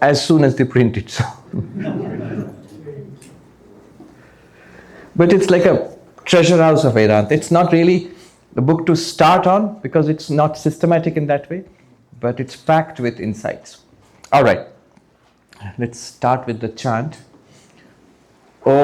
as soon as they print it. So. But it's like a treasure house of Vedanta. It's not really the book to start on because it's not systematic in that way, but it's packed with insights. All right, let's start with the chant. Om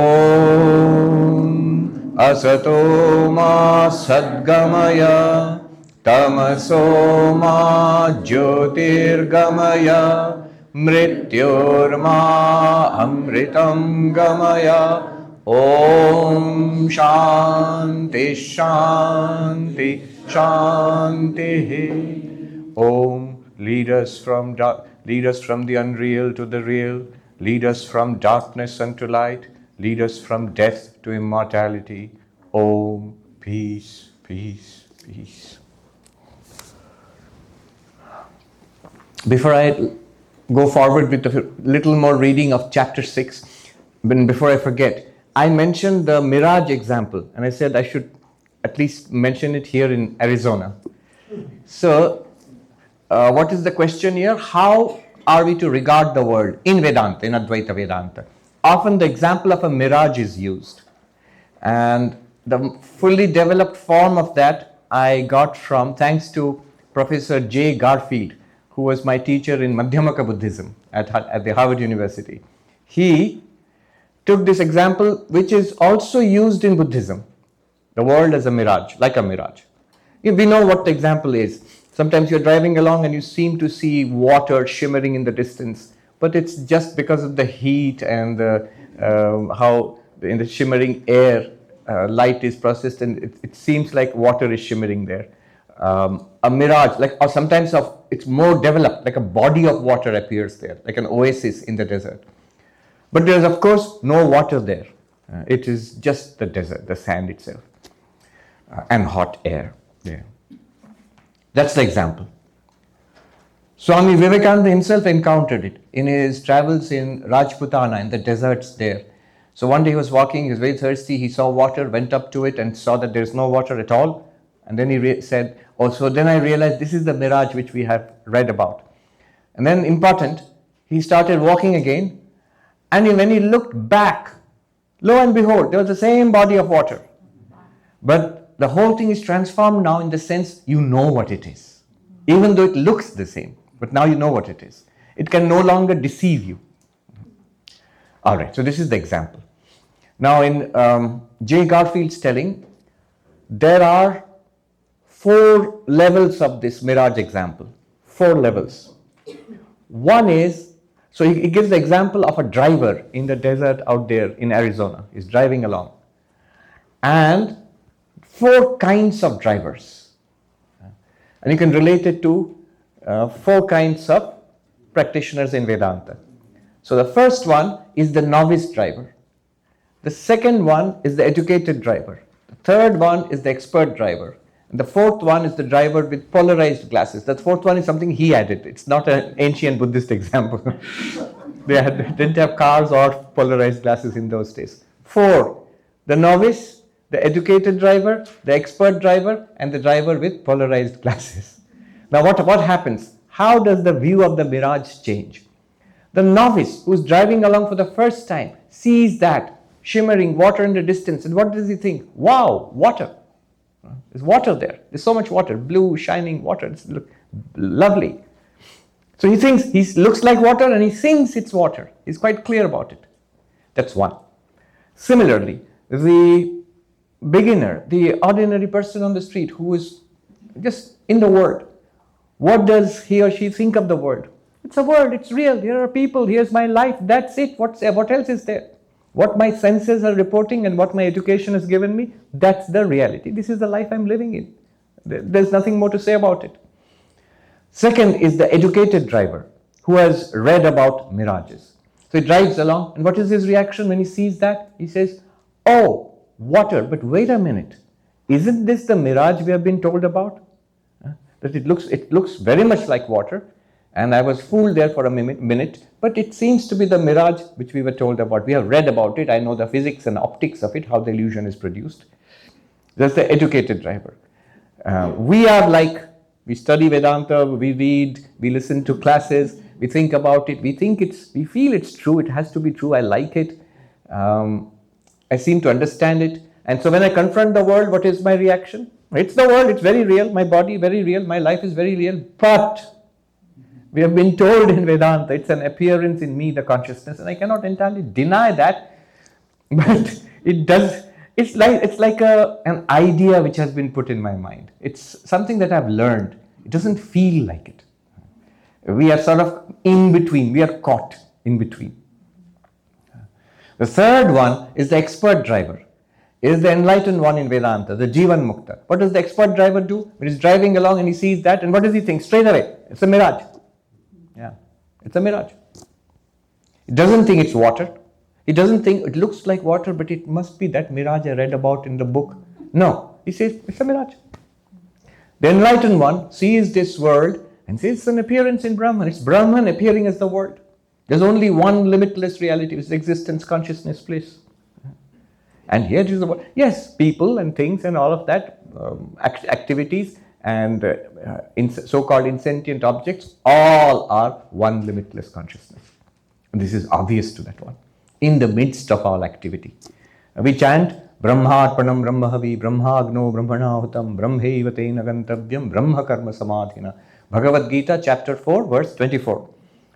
Asato Ma Sadgamaya Tamaso Ma Jyotirgamaya Mrityorma Amritam Gamaya. Om Shanti Shanti Shanti. Om, lead us from the unreal to the real, lead us from darkness unto light, lead us from death to immortality. Om, peace, peace, peace. Before I go forward with a little more reading of chapter 6, before I forget, I mentioned the mirage example, and I said I should at least mention it here in Arizona. So, what is the question here? How are we to regard the world in Vedanta, in Advaita Vedanta? Often the example of a mirage is used. And the fully developed form of that I got from, thanks to Professor J. Garfield, who was my teacher in Madhyamaka Buddhism at the Harvard University. He took this example, which is also used in Buddhism, the world as a mirage, like a mirage. We know what the example is. Sometimes you're driving along and you seem to see water shimmering in the distance, but it's just because of the heat and how in the shimmering air light is processed, and it seems like water is shimmering there. A mirage, or sometimes it's more developed, like a body of water appears there, like an oasis in the desert. But there's, of course, no water there. It is just the desert, the sand itself, and hot air there. That's the example. Swami Vivekananda himself encountered it in his travels in Rajputana, in the deserts there. So one day he was walking, he was very thirsty, he saw water, went up to it and saw that there's no water at all. And then he said, so then I realized this is the mirage which we have read about. And then, important, he started walking again. And when he looked back, lo and behold, there was the same body of water. But the whole thing is transformed now in the sense you know what it is. Even though it looks the same, but now you know what it is. It can no longer deceive you. All right, so this is the example. Now in J. Garfield's telling, there are 4 levels of this mirage example. 4 levels. One is, so he gives the example of a driver in the desert out there in Arizona. He's driving along. And 4 kinds of drivers. And you can relate it to 4 kinds of practitioners in Vedanta. So the first one is the novice driver. The second one is the educated driver. The third one is the expert driver. And the fourth one is the driver with polarized glasses. The fourth one is something he added. It's not an ancient Buddhist example. They didn't have cars or polarized glasses in those days. 4, the novice, the educated driver, the expert driver, and the driver with polarized glasses. Now what happens? How does the view of the mirage change? The novice who's driving along for the first time sees that shimmering water in the distance, and what does he think? Wow, water. There's water there. There's so much water, blue, shining water. It's lovely. So he thinks, he looks like water and he thinks it's water. He's quite clear about it. That's one. Similarly, the beginner, the ordinary person on the street who is just in the world, what does he or she think of the world? It's a world, it's real. Here are people, here's my life, that's it. What else is there? What my senses are reporting and what my education has given me, that's the reality. This is the life I'm living in. There's nothing more to say about it. Second is the educated driver who has read about mirages. So he drives along, and what is his reaction when he sees that? He says, oh, water, but wait a minute. Isn't this the mirage we have been told about? That it looks very much like water. And I was fooled there for a minute, but it seems to be the mirage which we were told about. We have read about it. I know the physics and optics of it, how the illusion is produced. That's the educated driver. We are like, we study Vedanta, we read, we listen to classes, we think about it, we feel it's true, it has to be true, I like it, I seem to understand it. And so when I confront the world, what is my reaction? It's the world, it's very real, my body very real, my life is very real, but we have been told in Vedanta, it's an appearance in me, the consciousness, and I cannot entirely deny that, but it's like an idea which has been put in my mind. It's something that I've learned. It doesn't feel like it. We are sort of in between, we are caught in between. The third one is the expert driver, is the enlightened one in Vedanta, the Jivan Mukta. What does the expert driver do? When he's driving along and he sees that, and what does he think? Straight away, it's a mirage. Yeah, it's a mirage. He doesn't think it's water. He doesn't think it looks like water, but it must be that mirage I read about in the book. No, he says it's a mirage. The enlightened one sees this world and says it's an appearance in Brahman. It's Brahman appearing as the world. There's only one limitless reality, which is existence, consciousness, bliss. And here is the world. Yes, people and things and all of that, activities and so-called insentient objects, all are one limitless consciousness. And this is obvious to that one. In the midst of all activity. We chant, Brahmarpanam Brahmahavi, Brahmagno Brahmanahutam, Brahmaiva Tena Gantavyam, Brahma Karma Samadhina. Bhagavad Gita, chapter 4, verse 24.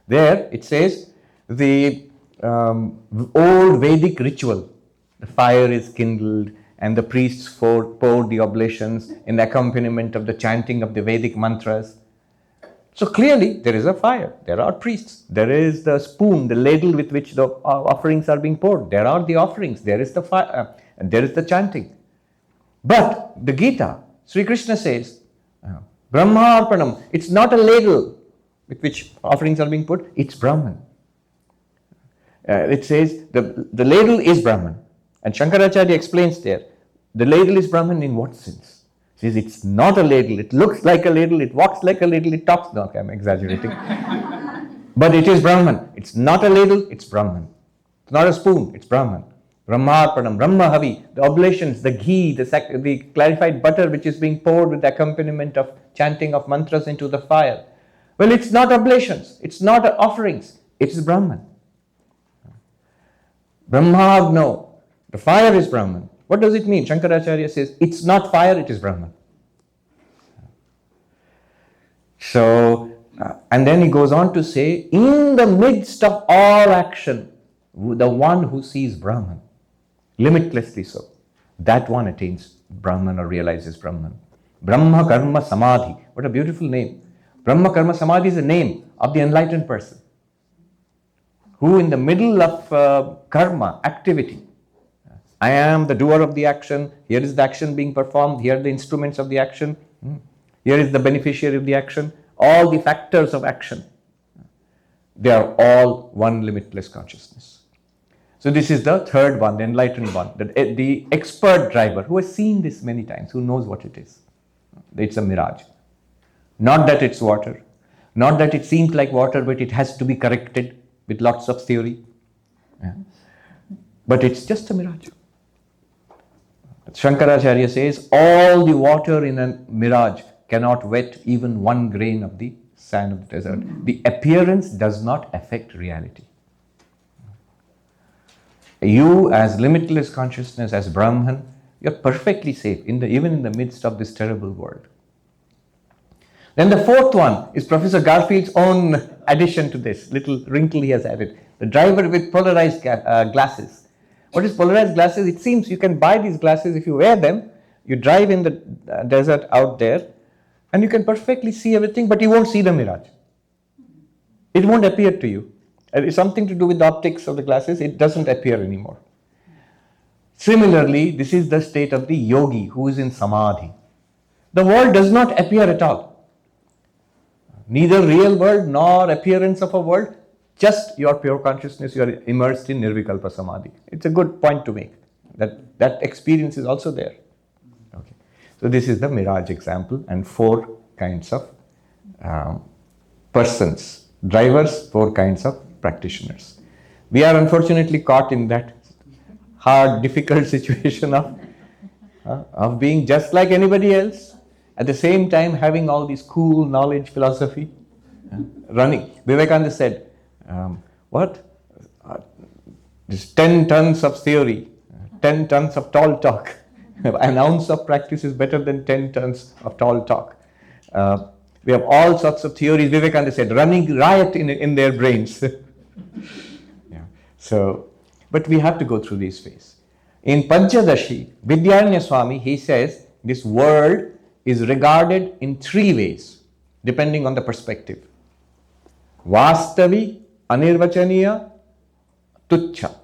There it says, the old Vedic ritual, the fire is kindled, and the priests pour the oblations in the accompaniment of the chanting of the Vedic mantras. So clearly there is a fire, there are priests, there is the spoon, the ladle with which the offerings are being poured, there are the offerings, there is the fire, and there is the chanting. But the Gita, Sri Krishna says, Brahmarpanam, it's not a ladle with which offerings are being put, it's Brahman. It says the ladle is Brahman. And Shankaracharya explains there, the ladle is Brahman in what sense? He says it's not a ladle, it looks like a ladle, it walks like a ladle, it talks. No, okay, I'm exaggerating. But it is Brahman. It's not a ladle, it's Brahman. It's not a spoon, it's Brahman. Brahmarpanam, Brahmahavi, the oblations, the ghee, the clarified butter which is being poured with the accompaniment of chanting of mantras into the fire. Well, it's not oblations, it's not offerings, it's Brahman. Brahmagno, the fire is Brahman. What does it mean? Shankaracharya says, it's not fire, it is Brahman. So, and then he goes on to say, in the midst of all action, the one who sees Brahman, limitlessly so, that one attains Brahman or realizes Brahman. Brahma Karma Samadhi. What a beautiful name. Brahma Karma Samadhi is the name of the enlightened person, who in the middle of karma, activity, I am the doer of the action, here is the action being performed, here are the instruments of the action, here is the beneficiary of the action, all the factors of action, they are all one limitless consciousness. So this is the third one, the enlightened one, the expert driver who has seen this many times, who knows what it is. It's a mirage. Not that it's water, not that it seems like water, but it has to be corrected with lots of theory. Yeah. But it's just a mirage. Shankaracharya says, all the water in a mirage cannot wet even one grain of the sand of the desert. The appearance does not affect reality. You as limitless consciousness, as Brahman, you're perfectly safe, even in the midst of this terrible world. Then the fourth one is Professor Garfield's own addition to this, little wrinkle he has added. The driver with polarized glasses. What is polarized glasses? It seems you can buy these glasses. If you wear them, you drive in the desert out there and you can perfectly see everything, but you won't see the mirage. It won't appear to you. It's something to do with the optics of the glasses. It doesn't appear anymore. Similarly, this is the state of the yogi who is in samadhi. The world does not appear at all. Neither real world nor appearance of a world. Just your pure consciousness, you are immersed in nirvikalpa samadhi. It's a good point to make. That experience is also there. Okay. So this is the mirage example, and 4 kinds of persons. Drivers, 4 kinds of practitioners. We are unfortunately caught in that hard, difficult situation of being just like anybody else, at the same time having all this cool knowledge, philosophy. Running. Vivekananda said, what? This 10 tons of theory, 10 tons of tall talk. An ounce of practice is better than 10 tons of tall talk. We have all sorts of theories, Vivekananda said, running riot in their brains. Yeah. So, but we have to go through these phases. In Panchadashi, Vidyaranya Swami, he says, this world is regarded in 3 ways, depending on the perspective. Vastavi, Anirvachaniya, Tuchcha.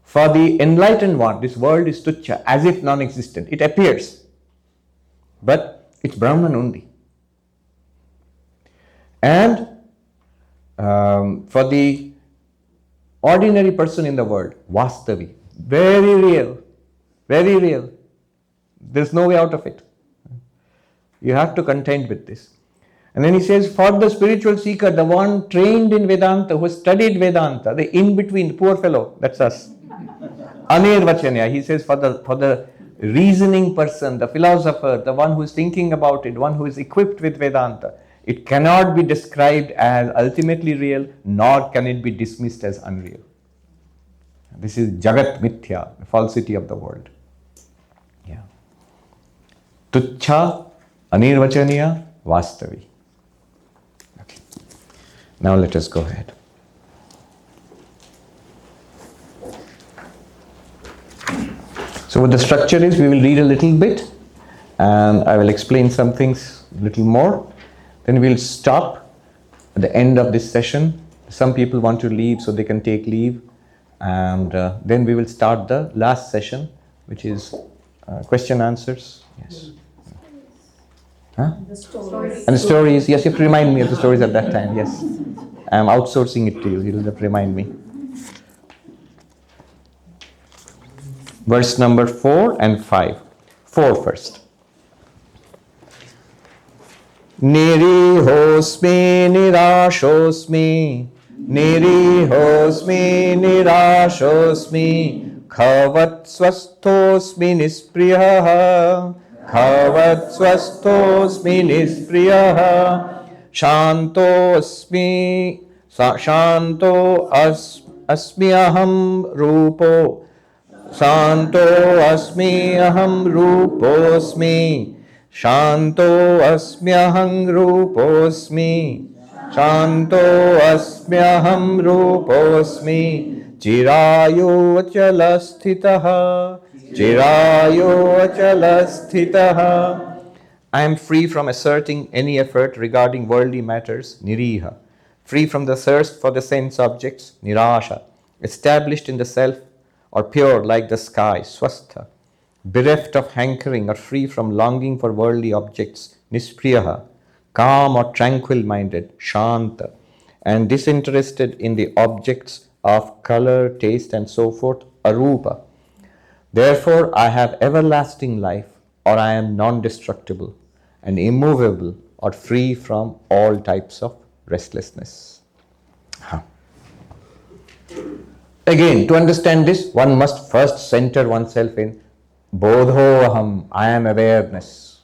For the enlightened one, this world is Tuchcha, as if non-existent. It appears, but it's Brahman only. And for the ordinary person in the world, Vastavi, very real, very real. There's no way out of it. You have to contend with this. And then he says, for the spiritual seeker, the one trained in Vedanta, who studied Vedanta, the in-between, poor fellow, that's us. Anirvachanya, he says, for the reasoning person, the philosopher, the one who is thinking about it, one who is equipped with Vedanta, it cannot be described as ultimately real, nor can it be dismissed as unreal. This is Jagat Mithya, the falsity of the world. Yeah. Tuchcha, Anirvachaniya, Vastavi. Okay. Now let us go ahead. So what the structure is, we will read a little bit and I will explain some things a little more. Then we'll stop at the end of this session. Some people want to leave so they can take leave. And then we will start the last session, which is question answers. Yes. Huh? The stories. And the stories, yes, you have to remind me of the stories at that time, yes. I'm outsourcing it to you, you'll have to remind me. Verse number 4 and 5. 4 first. Nirihosmi nirashosmi, nirihosmi nirashosmi, khavat swasthosmi nispriyaha, khavat swasthosmi nispriyaha, shantosmi, shanto asmi aham rupo, Shanto asmi aham ruposmi, Shanto asmi aham ruposmi, Shanto asmi aham ruposmi, Chirayo achala sthitaha, Chirayo achala sthitaha. I am free from asserting any effort regarding worldly matters, niriha, free from the thirst for the sense objects, nirasha, established in the self, or pure like the sky, swastha, bereft of hankering or free from longing for worldly objects, nispriyaha, calm or tranquil-minded, shanta, and disinterested in the objects of color, taste, and so forth, arupa. Therefore, I have everlasting life, or I am non-destructible and immovable, or free from all types of restlessness. Again, to understand this, one must first center oneself in Bodho Aham, I am awareness.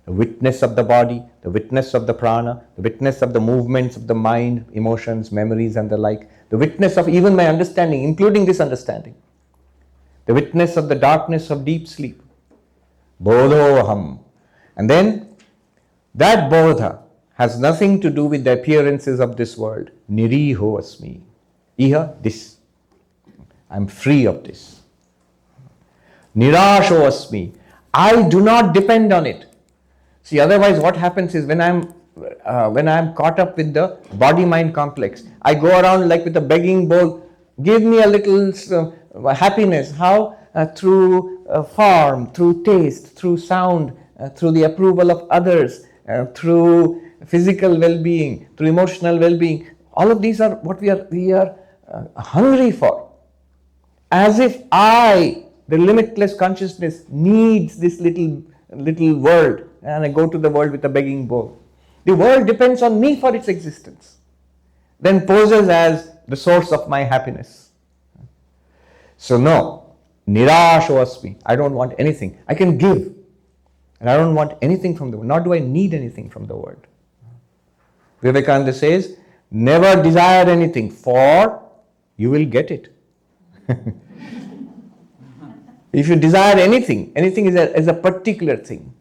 The witness of the body, the witness of the prana, the witness of the movements of the mind, emotions, memories and the like, the witness of even my understanding, including this understanding, the witness of the darkness of deep sleep. Bodho Aham. And then that Bodha has nothing to do with the appearances of this world. Niriho Asmi. Iha, this. I'm free of this. Nirasho Asmi. I do not depend on it. See, otherwise what happens is when I'm caught up with the body-mind complex, I go around like with a begging bowl, give me a little happiness. How? Through form, through taste, through sound, through the approval of others, through physical well-being, through emotional well-being. All of these are what we are hungry for. As if I, the limitless consciousness, needs this little world, and I go to the world with a begging bowl. The world depends on me for its existence, then poses as the source of my happiness. So no, nirasho asmi. I don't want anything. I can give, and I don't want anything from the world, nor do I need anything from the world. Vivekananda says, never desire anything, for you will get it. If you desire anything, anything is a particular thing,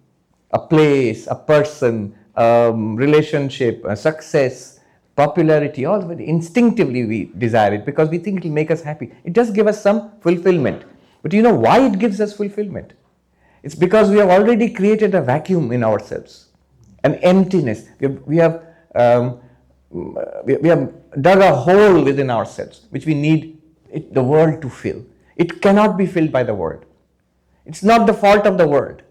a place, a person, a relationship, a success, popularity, all of it, instinctively we desire it because we think it will make us happy. It does give us some fulfillment. But you know why it gives us fulfillment? It's because we have already created a vacuum in ourselves, an emptiness. We have dug a hole within ourselves, which we need the world to fill. It cannot be filled by the world. It's not the fault of the world.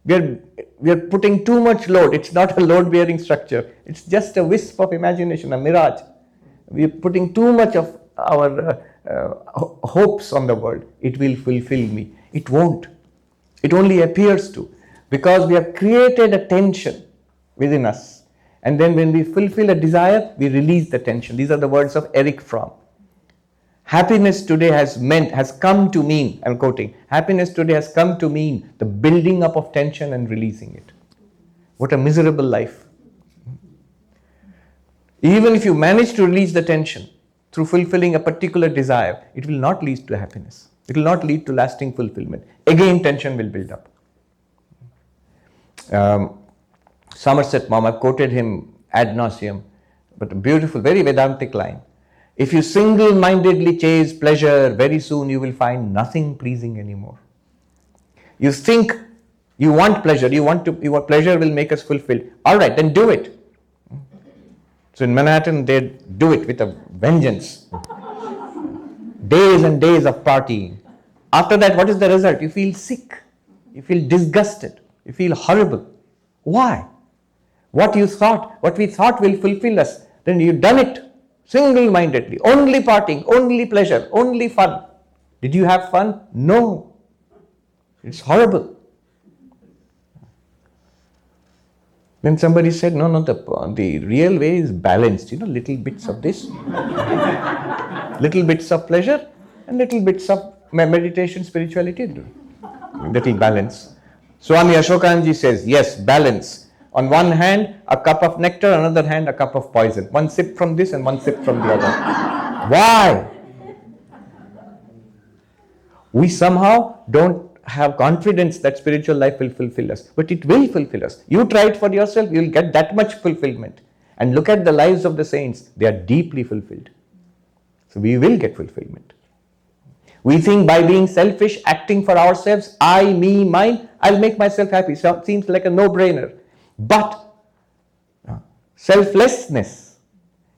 We are putting too much load. It's not a load-bearing structure. It's just a wisp of imagination, a mirage. We are putting too much of our hopes on the world. It will fulfill me. It won't. It only appears to, because we have created a tension within us. And then when we fulfill a desire, we release the tension. These are the words of Erich Fromm. Happiness today has come to mean, I'm quoting, happiness today has come to mean the building up of tension and releasing it. What a miserable life. Even if you manage to release the tension through fulfilling a particular desire, it will not lead to happiness. It will not lead to lasting fulfillment. Again, tension will build up. Somerset Maugham, I've quoted him ad nauseum, but a beautiful, very Vedantic line. If you single-mindedly chase pleasure, very soon you will find nothing pleasing anymore. You think you want pleasure, you want pleasure will make us fulfilled. All right, then do it. So in Manhattan, they do it with a vengeance. Days and days of partying. After that, what is the result? You feel sick. You feel disgusted. You feel horrible. Why? What we thought will fulfill us, then you've done it. Single-mindedly, only partying, only pleasure, only fun. Did you have fun? No. It's horrible. Then somebody said, no, the real way is balanced. Little bits of this, little bits of pleasure, and little bits of meditation, spirituality. Little balance. Swami Ashokanji says, yes, balance. On one hand, a cup of nectar, on the other hand, a cup of poison. One sip from this and one sip from the other. Why? We somehow don't have confidence that spiritual life will fulfill us, but it will fulfill us. You try it for yourself, you will get that much fulfillment. And look at the lives of the saints, they are deeply fulfilled. So we will get fulfillment. We think by being selfish, acting for ourselves, I, me, mine, I'll make myself happy. So it seems like a no-brainer. But selflessness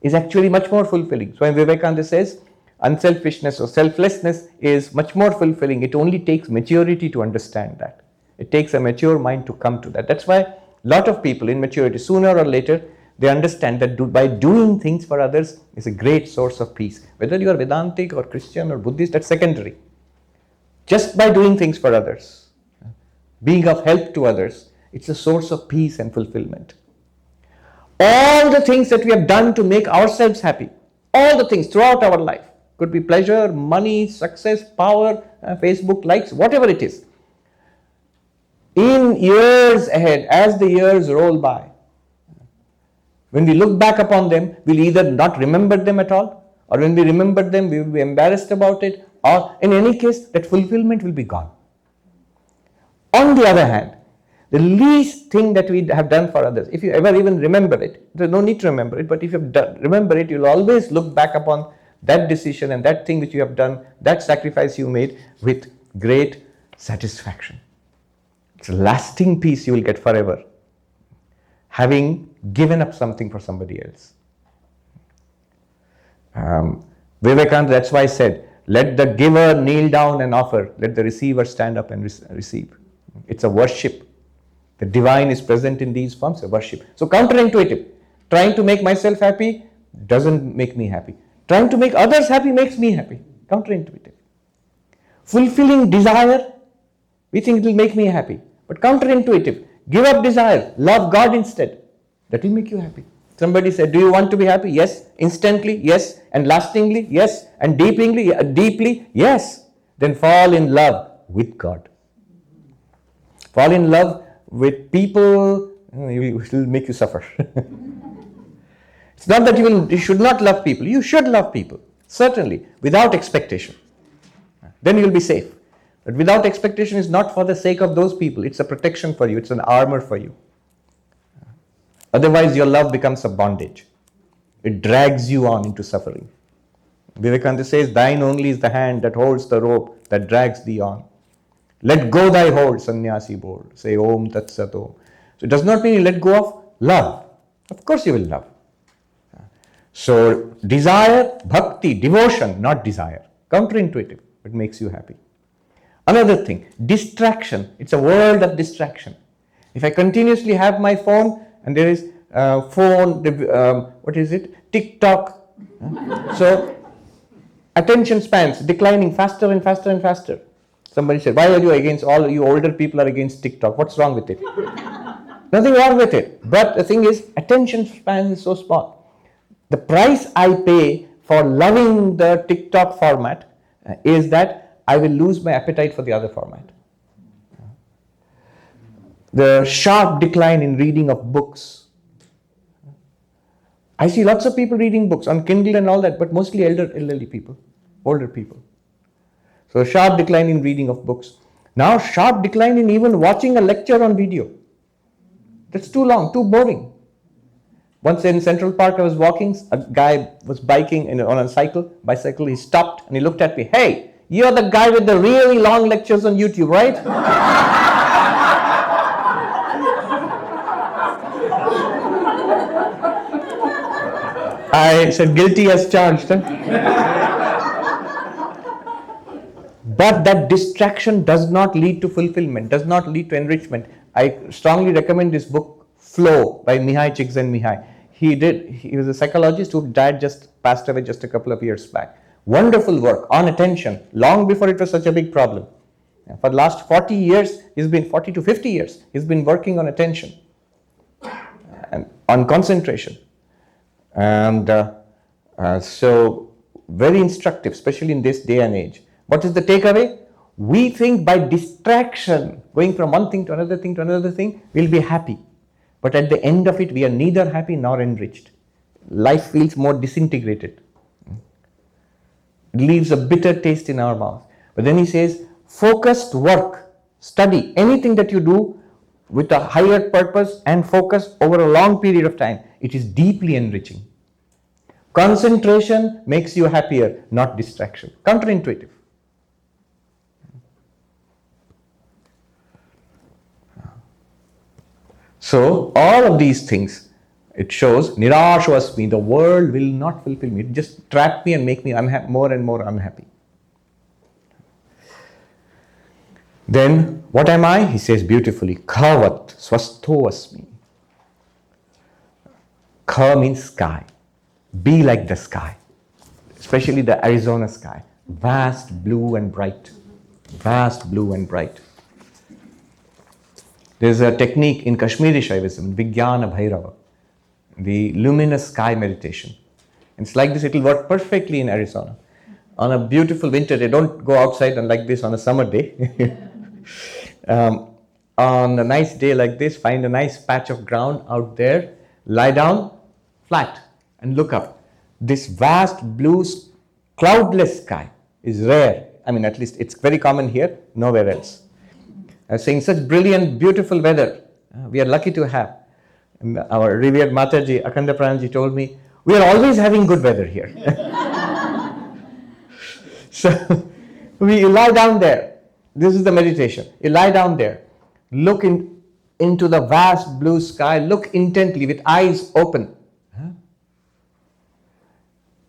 is actually much more fulfilling. So when Vivekananda says unselfishness or selflessness is much more fulfilling, it only takes maturity to understand that. It takes a mature mind to come to that. That's why a lot of people in maturity, sooner or later, they understand that by doing things for others is a great source of peace. Whether you are Vedantic or Christian or Buddhist, that's secondary. Just by doing things for others, being of help to others, it's a source of peace and fulfillment. All the things that we have done to make ourselves happy, all the things throughout our life, could be pleasure, money, success, power, Facebook likes, whatever it is. In years ahead, as the years roll by, when we look back upon them, we'll either not remember them at all, or when we remember them, we will be embarrassed about it, or in any case, that fulfillment will be gone. On the other hand, the least thing that we have done for others, if you ever even remember it, there's no need to remember it, but if you remember it, you'll always look back upon that decision and that thing which you have done, that sacrifice you made with great satisfaction. It's a lasting peace you will get forever, having given up something for somebody else. Vivekananda, that's why I said, let the giver kneel down and offer, let the receiver stand up and receive. It's a worship. The divine is present in these forms of worship. So counterintuitive. Trying to make myself happy doesn't make me happy. Trying to make others happy makes me happy. Counterintuitive. Fulfilling desire, we think it will make me happy. But counterintuitive. Give up desire. Love God instead. That will make you happy. Somebody said, do you want to be happy? Yes. Instantly? Yes. And lastingly? Yes. And deeply? Yes. Then fall in love with God. Fall in love with people, it will make you suffer. It's not that you should not love people. You should love people, certainly, without expectation. Then you'll be safe. But without expectation is not for the sake of those people. It's a protection for you. It's an armor for you. Otherwise, your love becomes a bondage. It drags you on into suffering. Vivekananda says, thine only is the hand that holds the rope that drags thee on. Let go thy hold, sannyasi bold. Say Om Tat Sat Om. So it does not mean you let go of love. Of course you will love. So desire, bhakti, devotion, not desire. Counterintuitive, but makes you happy. Another thing, distraction. It's a world of distraction. If I continuously have my phone and there is TikTok. So attention spans declining faster and faster and faster. Somebody said, why are you against, all you older people are against TikTok? What's wrong with it? Nothing wrong with it. But the thing is, attention span is so small. The price I pay for loving the TikTok format is that I will lose my appetite for the other format. The sharp decline in reading of books. I see lots of people reading books on Kindle and all that, but mostly elderly people, older people. So sharp decline in reading of books. Now sharp decline in even watching a lecture on video. That's too long, too boring. Once in Central Park, I was walking, a guy was biking on a bicycle, he stopped and he looked at me, hey, you're the guy with the really long lectures on YouTube, right? I said, guilty as charged. But that distraction does not lead to fulfillment, does not lead to enrichment. I strongly recommend this book, Flow, by Mihai Csikszentmihalyi. He was a psychologist who passed away just a couple of years back. Wonderful work on attention, long before it was such a big problem. For the last 40 years, 40 to 50 years, he's been working on attention and on concentration. And so very instructive, especially in this day and age. What is the takeaway? We think by distraction, going from one thing to another thing to another thing, we'll be happy. But at the end of it, we are neither happy nor enriched. Life feels more disintegrated. It leaves a bitter taste in our mouth. But then he says, focused work, study, anything that you do with a higher purpose and focus over a long period of time, it is deeply enriching. Concentration makes you happier, not distraction. Counterintuitive. So, all of these things, it shows, nirashvasmi, the world will not fulfill me. It just trap me and make me more and more unhappy. Then, what am I? He says beautifully, khavat swastho asmi. Kha means sky. Be like the sky, especially the Arizona sky. Vast, blue and bright. Vast, blue and bright. There's a technique in Kashmiri Shaivism, Vijnana Bhairava, the luminous sky meditation. It's like this, it will work perfectly in Arizona. On a beautiful winter day, don't go outside and like this on a summer day. On a nice day like this, find a nice patch of ground out there, lie down flat and look up. This vast blue cloudless sky is rare. I mean, at least it's very common here, nowhere else. I was saying such brilliant, beautiful weather. We are lucky to have. And our revered Mataji, Akhanda Pranji, told me, we are always having good weather here. So, you lie down there. This is the meditation. You lie down there. Look into the vast blue sky. Look intently with eyes open.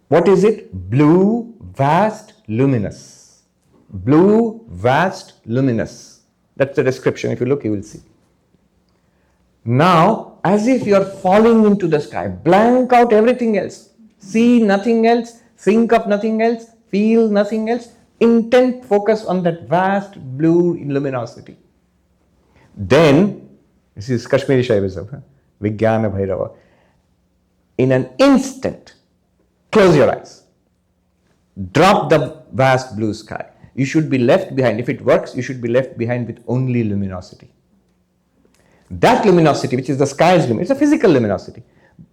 What is it? Blue, vast, luminous. Blue, vast, luminous. That's the description. If you look, you will see. Now, as if you are falling into the sky, blank out everything else. See nothing else, think of nothing else, feel nothing else. Intent focus on that vast blue luminosity. Then, this is Kashmiri Shaivism, Vijnana Bhairava. In an instant, close your eyes. Drop the vast blue sky. You should be left behind. If it works, you should be left behind with only luminosity. That luminosity, which is the sky's luminosity, it's a physical luminosity.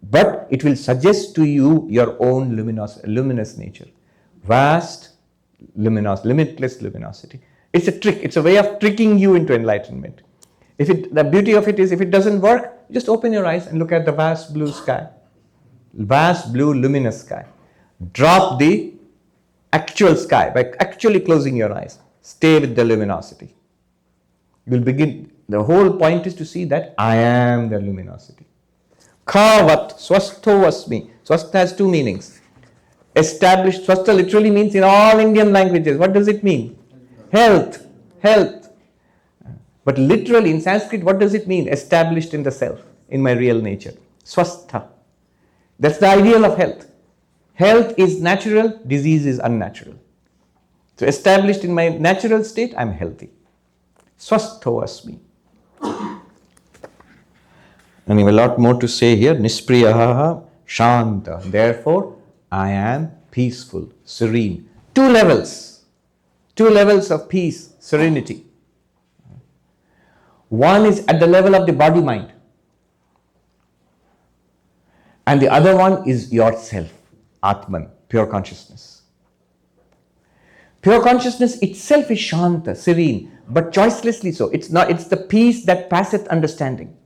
But it will suggest to you your own luminous nature. Vast, limitless luminosity. It's a trick. It's a way of tricking you into enlightenment. The beauty of it is, if it doesn't work, just open your eyes and look at the vast blue sky. Vast blue luminous sky. Drop the actual sky by actually closing your eyes. Stay with the luminosity. You'll begin. The whole point is to see that I am the luminosity. Kavat swastho asmi. Swastha has two meanings. Established. Swastha literally means in all Indian languages. What does it mean? Health. Health. But literally in Sanskrit, what does it mean? Established in the self, in my real nature. Swastha. That's the ideal of health. Health is natural, disease is unnatural. So established in my natural state, I'm healthy. Swastho asmi. And I have a lot more to say here. Nispriyaha shanta. Therefore, I am peaceful, serene. Two levels of peace, serenity. One is at the level of the body-mind. And the other one is yourself, Atman, pure consciousness. Pure consciousness itself is shanta, serene, but choicelessly so. It's the peace that passeth understanding.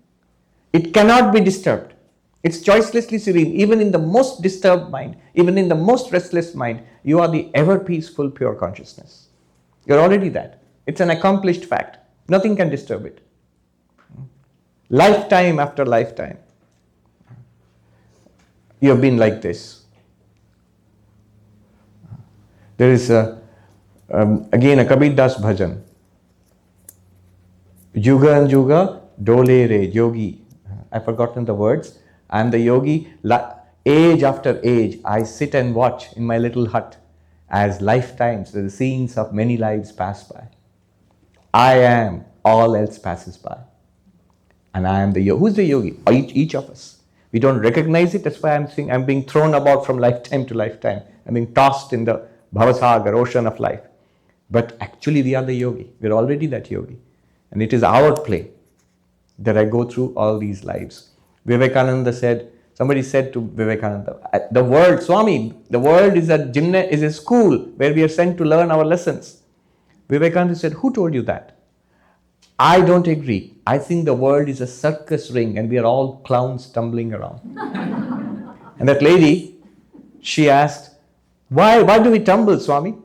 It cannot be disturbed. It's choicelessly serene. Even in the most disturbed mind, even in the most restless mind, you are the ever peaceful pure consciousness. You're already that. It's an accomplished fact. Nothing can disturb it. Lifetime after lifetime, you have been like this. There is again a Kabir Das bhajan. Yuga and Yuga, dole re, yogi. I've forgotten the words. I am the yogi. Age after age, I sit and watch in my little hut as lifetimes, the scenes of many lives pass by. I am, all else passes by. And I am the yogi. Who's the yogi? Each of us. We don't recognize it. That's why I'm saying I'm being thrown about from lifetime to lifetime. I'm being tossed in the bhavasagar, ocean of life. But actually we are the yogi. We're already that yogi. And it is our play that I go through all these lives. Vivekananda said, somebody said to Vivekananda, the world, Swami, the world is a school where we are sent to learn our lessons. Vivekananda said, who told you that? I don't agree. I think the world is a circus ring and we are all clowns tumbling around. And that lady, she asked, why do we tumble, Swami?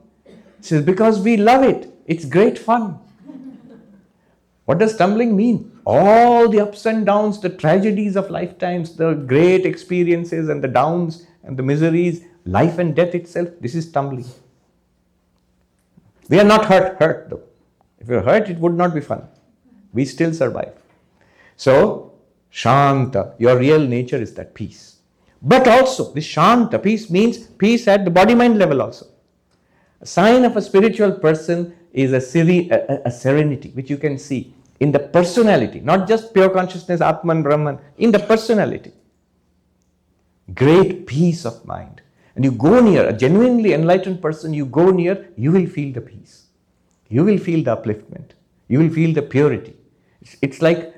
She says, because we love it. It's great fun. What does tumbling mean? All the ups and downs, the tragedies of lifetimes, the great experiences and the downs and the miseries, life and death itself, this is tumbling. We are not hurt though. If we are hurt, it would not be fun. We still survive. So, Shanta, your real nature is that peace. But also, this Shanta, peace means peace at the body-mind level also. A sign of a spiritual person is a serenity, which you can see in the personality, not just pure consciousness, Atman, Brahman, in the personality. Great peace of mind. And you go near, a genuinely enlightened person, you go near, you will feel the peace. You will feel the upliftment. You will feel the purity. It's like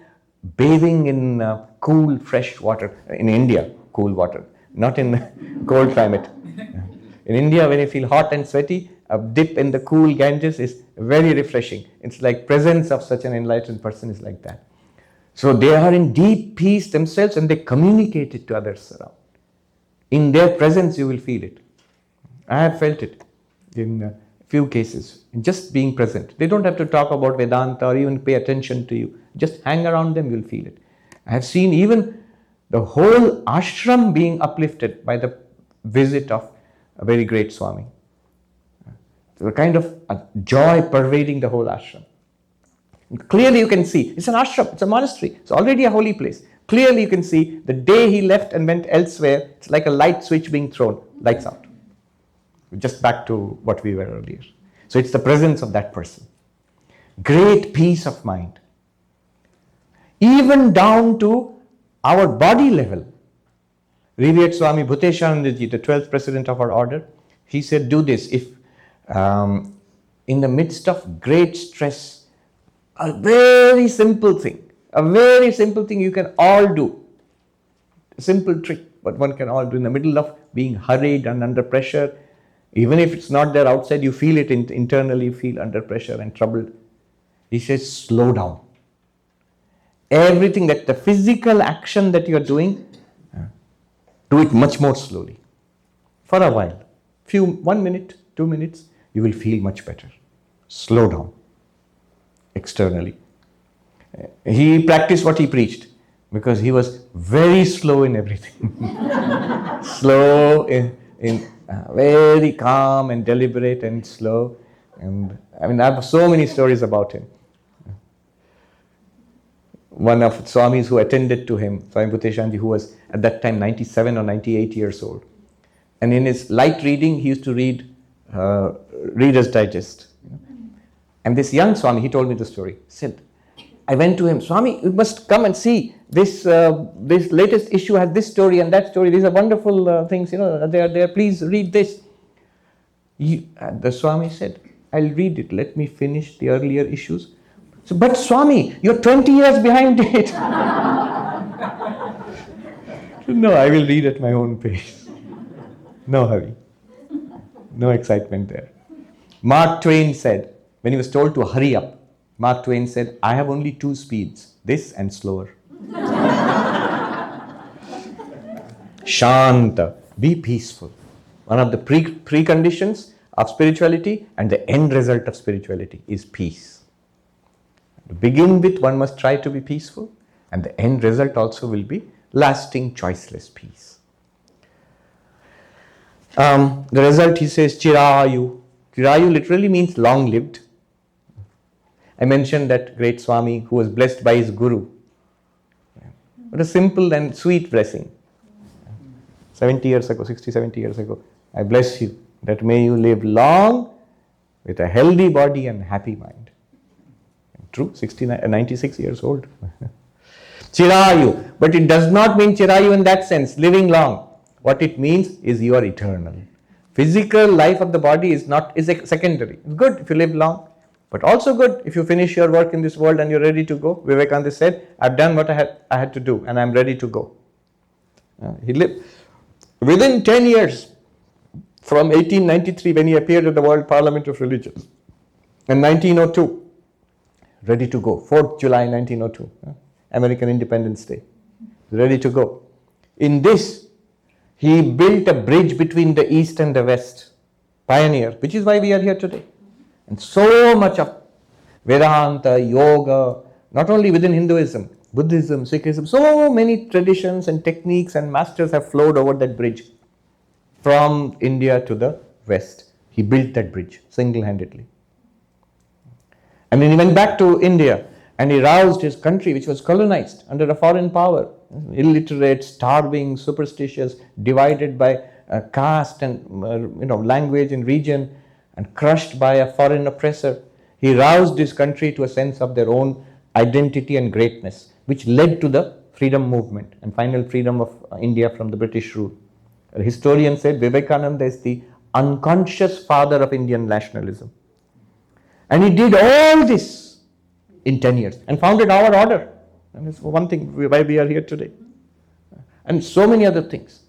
bathing in cool, fresh water. In India, cool water, not in cold climate. In India, when you feel hot and sweaty, a dip in the cool Ganges is very refreshing. It's like presence of such an enlightened person is like that. So they are in deep peace themselves and they communicate it to others around. In their presence, you will feel it. I have felt it in a few cases, in just being present. They don't have to talk about Vedanta or even pay attention to you. Just hang around them, you'll feel it. I have seen even the whole ashram being uplifted by the visit of a very great Swami. The kind of a joy pervading the whole ashram. Clearly you can see, it's an ashram, it's a monastery, it's already a holy place. Clearly you can see the day he left and went elsewhere, it's like a light switch being thrown, lights out. Just back to what we were earlier. So it's the presence of that person. Great peace of mind. Even down to our body level. Revered Swami Bhuteshanandaji, the 12th president of our order, he said, do this. If in the midst of great stress, a very simple thing you can all do. A simple trick, but one can all do in the middle of being hurried and under pressure. Even if it's not there outside, you feel it internally, you feel under pressure and troubled. He says, slow down. Everything that the physical action that you're doing, do it much more slowly. For a while. 1 minute, 2 minutes, you will feel much better. Slow down. Externally. He practiced what he preached because he was very slow in everything. Slow in very calm and deliberate and slow. And I have so many stories about him. One of the Swamis who attended to him, Swami Bhuteshanji, who was at that time 97 or 98 years old. And in his light reading, he used to read Reader's Digest. And this young Swami, he told me the story. He said, I went to him, Swami, you must come and see. This latest issue has this story and that story. These are wonderful things, they are there. Please read this. The Swami said, I'll read it. Let me finish the earlier issues. So, but Swami, you're 20 years behind it. No, I will read at my own pace. No hurry. No excitement there. Mark Twain said, when he was told to hurry up, Mark Twain said, I have only 2 speeds, this and slower. Shanta, be peaceful. One of the preconditions of spirituality and the end result of spirituality is peace. To begin with, one must try to be peaceful, and the end result also will be lasting, choiceless peace. The result, he says, Chirayu. Chirayu literally means long-lived. I mentioned that great Swami who was blessed by his Guru. What a simple and sweet blessing. 70 years ago, 60, 70 years ago, I bless you that may you live long with a healthy body and happy mind. True, 96 years old. Chirayu. But it does not mean Chirayu in that sense, living long. What it means is you are eternal. Physical life of the body is secondary. It's good if you live long, but also good if you finish your work in this world and you're ready to go. Vivekananda said, I've done what I had to do and I'm ready to go. He lived within 10 years from 1893 when he appeared at the World Parliament of Religions and 1902. Ready to go. 4th July 1902, American Independence Day. Ready to go. In this, he built a bridge between the East and the West. Pioneer, which is why we are here today. And so much of Vedanta, Yoga, not only within Hinduism, Buddhism, Sikhism, so many traditions and techniques and masters have flowed over that bridge from India to the West. He built that bridge single-handedly. And then he went back to India and he roused his country, which was colonized under a foreign power, illiterate, starving, superstitious, divided by caste and language and region, and crushed by a foreign oppressor. He roused his country to a sense of their own identity and greatness, which led to the freedom movement and final freedom of India from the British rule. A historian said Vivekananda is the unconscious father of Indian nationalism. And he did all this in 10 years and founded our order. And it's one thing why we are here today. And so many other things.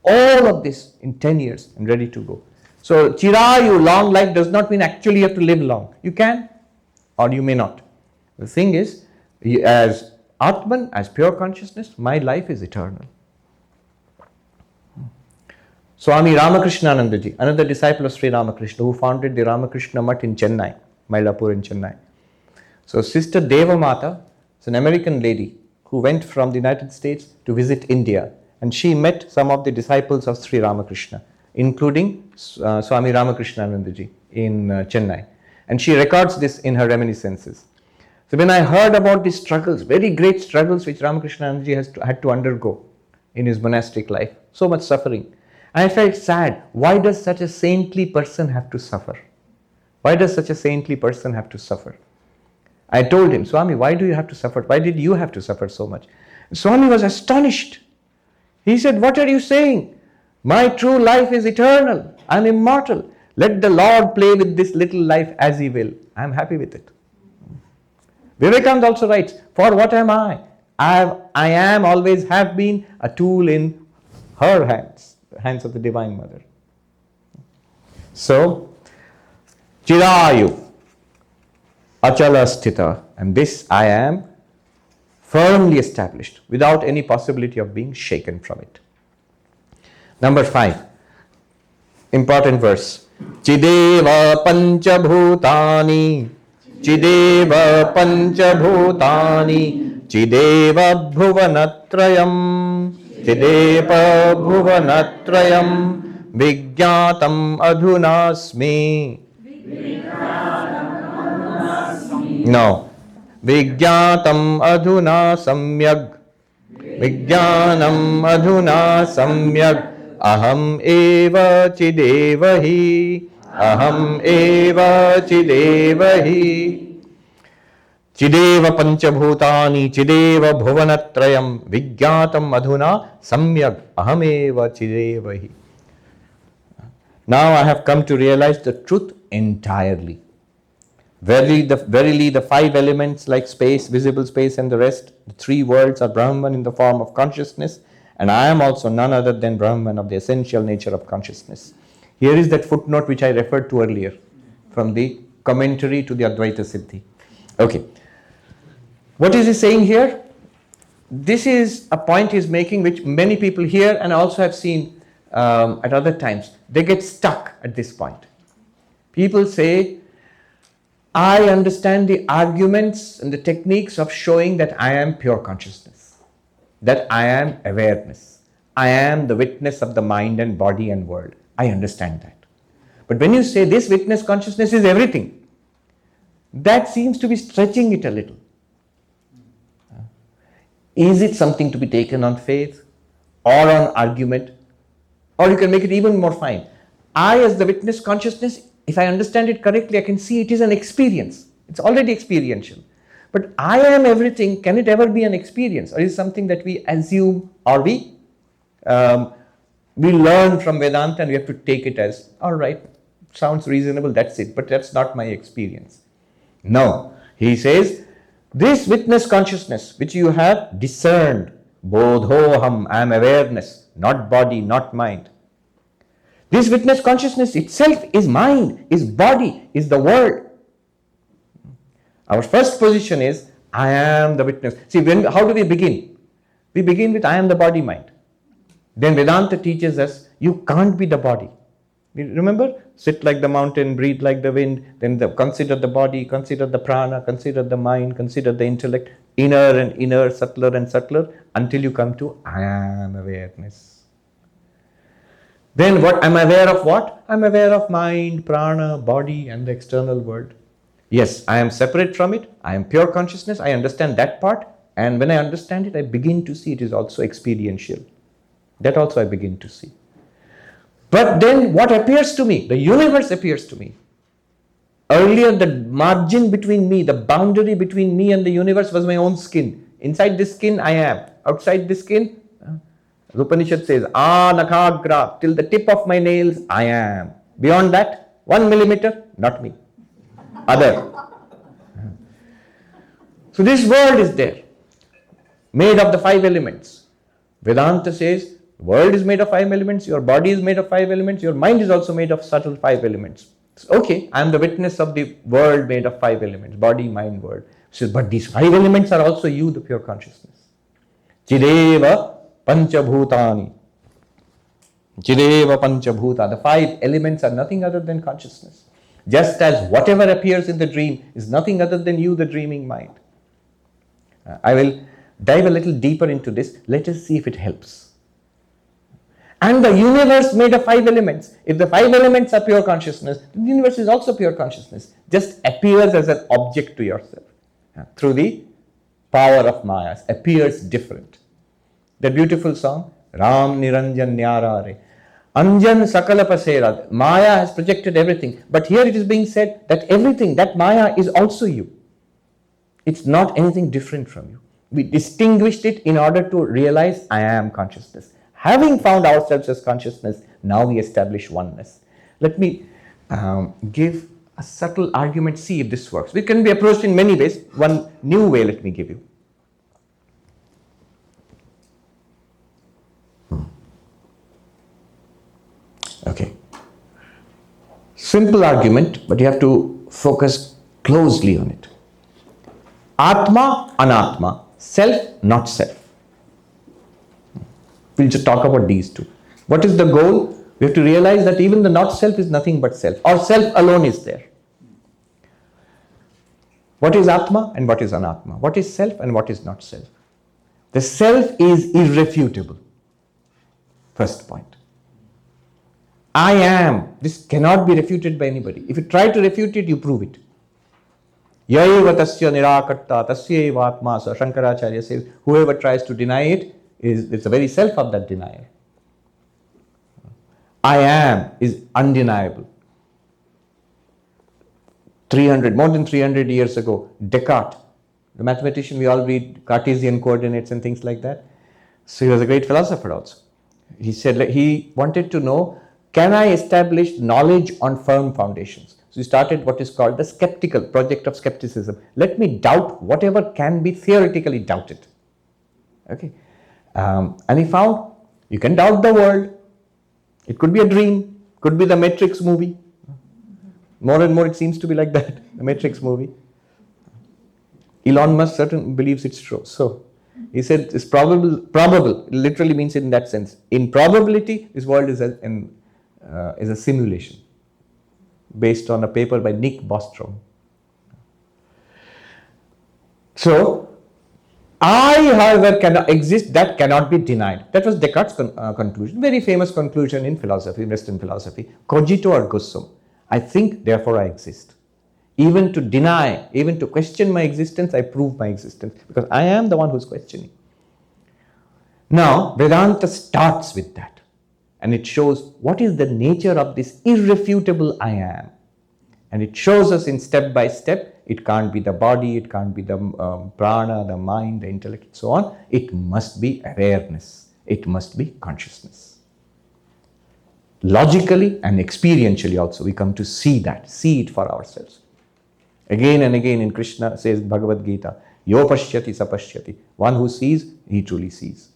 All of this in 10 years and ready to go. So Chirayu, long life, does not mean actually you have to live long. You can or you may not. The thing is, as Atman, as pure consciousness, my life is eternal. Swami Ramakrishnanandaji, another disciple of Sri Ramakrishna, who founded the Ramakrishna Mutt in Chennai, Mylapore in Chennai. So Sister Devamata is an American lady who went from the United States to visit India, and she met some of the disciples of Sri Ramakrishna, including Swami Ramakrishnanandaji in Chennai. And she records this in her reminiscences. So when I heard about these struggles, very great struggles which Ramakrishnanandaji had to undergo in his monastic life, so much suffering, I felt sad. Why does such a saintly person have to suffer? Why does such a saintly person have to suffer? I told him, Swami, why do you have to suffer? Why did you have to suffer so much? And Swami was astonished. He said, what are you saying? My true life is eternal. I am immortal. Let the Lord play with this little life as He will. I am happy with it. Vivekananda also writes, for what am I? I am, always have been a tool in her hands of the Divine Mother. So, Chirayu, Achala Sthita, and this I am firmly established without any possibility of being shaken from it. Number 5, important verse. Chideva panchabhutani, Chideva panchabhutani, Chideva bhuvanatrayam, Chideva bhuvanatrayam, Vijñātam adhunasmi. No. Vijñātam adhuna samyag. Vijñānam adhuna samyag. Aham eva chideva hi. Aham eva chideva hi. Chideva panchabhutani, Chideva bhuvanatrayam, Vijñātam adhuna samyag. Aham eva chideva hi. Now I have come to realize the truth entirely. Verily the 5 elements like space, visible space and the rest, the 3 worlds are Brahman in the form of consciousness, and I am also none other than Brahman of the essential nature of consciousness. Here is that footnote which I referred to earlier from the commentary to the Advaita Siddhi. Okay. What is he saying here? This is a point he is making which many people hear and also have seen at other times. They get stuck at this point. People say, I understand the arguments and the techniques of showing that I am pure consciousness, that I am awareness, I am the witness of the mind and body and world. I understand that. But when you say this witness consciousness is everything, that seems to be stretching it a little. Is it something to be taken on faith or on argument? Or you can make it even more fine. I, as the witness consciousness, if I understand it correctly, I can see it is an experience. It's already experiential. But I am everything, can it ever be an experience? Or is it something that we assume or we learn from Vedanta and we have to take it as, all right, sounds reasonable, that's it. But that's not my experience. No. He says, this witness consciousness which you have discerned, bodhoham, I am awareness, not body, not mind. This witness consciousness itself is mind, is body, is the world. Our first position is, I am the witness. See, how do we begin? We begin with, I am the body mind. Then Vedanta teaches us, you can't be the body. Remember? Sit like the mountain, breathe like the wind, then consider the body, consider the prana, consider the mind, consider the intellect, inner and inner, subtler and subtler, until you come to, I am awareness. Then what? I'm aware of what? I'm aware of mind, prana, body and the external world. Yes, I am separate from it. I am pure consciousness. I understand that part. And when I understand it, I begin to see it is also experiential. That also I begin to see. But then what appears to me? The universe appears to me. Earlier, the margin between me, the boundary between me and the universe was my own skin. Inside this skin, I am. Outside this skin, the Upanishad says, nakhagra, till the tip of my nails, I am. Beyond that, 1 millimeter, not me. Other. So this world is there, made of the 5 elements. Vedanta says, the world is made of 5 elements, your body is made of 5 elements, your mind is also made of subtle 5 elements. So, okay, I am the witness of the world made of 5 elements, body, mind, world. So, but these 5 elements are also you, the pure consciousness. Chideva panchabhutani. Chideva panchabhuta. The 5 elements are nothing other than consciousness. Just as whatever appears in the dream is nothing other than you, the dreaming mind. I will dive a little deeper into this. Let us see if it helps. And the universe made of 5 elements. If the 5 elements are pure consciousness, the universe is also pure consciousness. Just appears as an object to yourself. Through the power of Maya. Appears different. That beautiful song, Ram Niranjan Nyarare. Anjan Sakala Pasera. Maya has projected everything. But here it is being said that everything, that Maya is also you. It's not anything different from you. We distinguished it in order to realize I am consciousness. Having found ourselves as consciousness, now we establish oneness. Let me give a subtle argument, see if this works. We can be approached in many ways. One new way, let me give you. Okay. Simple argument, but you have to focus closely on it. Atma, Anatma, self, not self. We'll just talk about these two. What is the goal? We have to realize that even the not self is nothing but self, or self alone is there. What is Atma and what is Anatma? What is self and what is not self? The self is irrefutable. First point. I am. This cannot be refuted by anybody. If you try to refute it, you prove it. Yaiva tasya nirakarta tasya atma. So Shankaracharya says, whoever tries to deny it, it's the very self of that denier. I am is undeniable. More than 300 years ago, Descartes, the mathematician, we all read Cartesian coordinates and things like that. So he was a great philosopher also. He said he wanted to know, can I establish knowledge on firm foundations? So he started what is called the skeptical project of skepticism. Let me doubt whatever can be theoretically doubted. Okay, and he found you can doubt the world. It could be a dream, could be the Matrix movie. More and more it seems to be like that, the Matrix movie. Elon Musk certainly believes it's true. So he said it's probable, literally means in that sense. In probability, this world is a simulation based on a paper by Nick Bostrom. So, I, however, cannot exist, that cannot be denied. That was Descartes' conclusion, very famous conclusion in philosophy, Western philosophy. Cogito ergo sum. I think, therefore I exist. Even to deny, even to question my existence, I prove my existence because I am the one who's questioning. Now, Vedanta starts with that and it shows what is the nature of this irrefutable I am. And it shows us in step by step, it can't be the body, it can't be the prana, the mind, the intellect, and so on. It must be awareness. It must be consciousness. Logically and experientially also, we come to see that, see it for ourselves. Again and again in Krishna says Bhagavad Gita, Yo pashyati sapashyati. One who sees, he truly sees.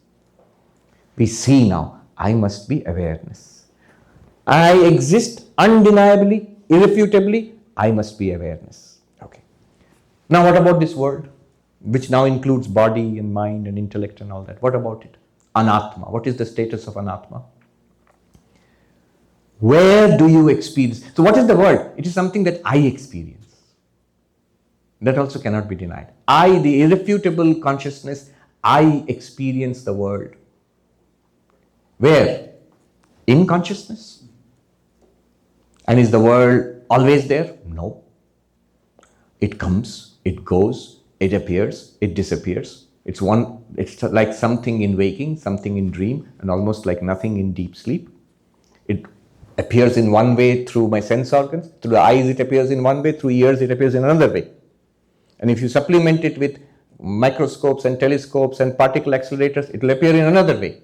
We see now, I must be awareness. I exist undeniably, irrefutably, I must be awareness. Okay. Now what about this world, which now includes body and mind and intellect and all that? What about it? Anatma. What is the status of Anatma? Where do you experience? So what is the world? It is something that I experience. That also cannot be denied. I, the irrefutable consciousness, I experience the world. Where? In consciousness. And is the world always there? No. It comes, it goes, it appears, it disappears. It's like something in waking, something in dream, and almost like nothing in deep sleep. It appears in one way through my sense organs. Through the eyes it appears in one way, through ears it appears in another way. And if you supplement it with microscopes and telescopes and particle accelerators, it will appear in another way.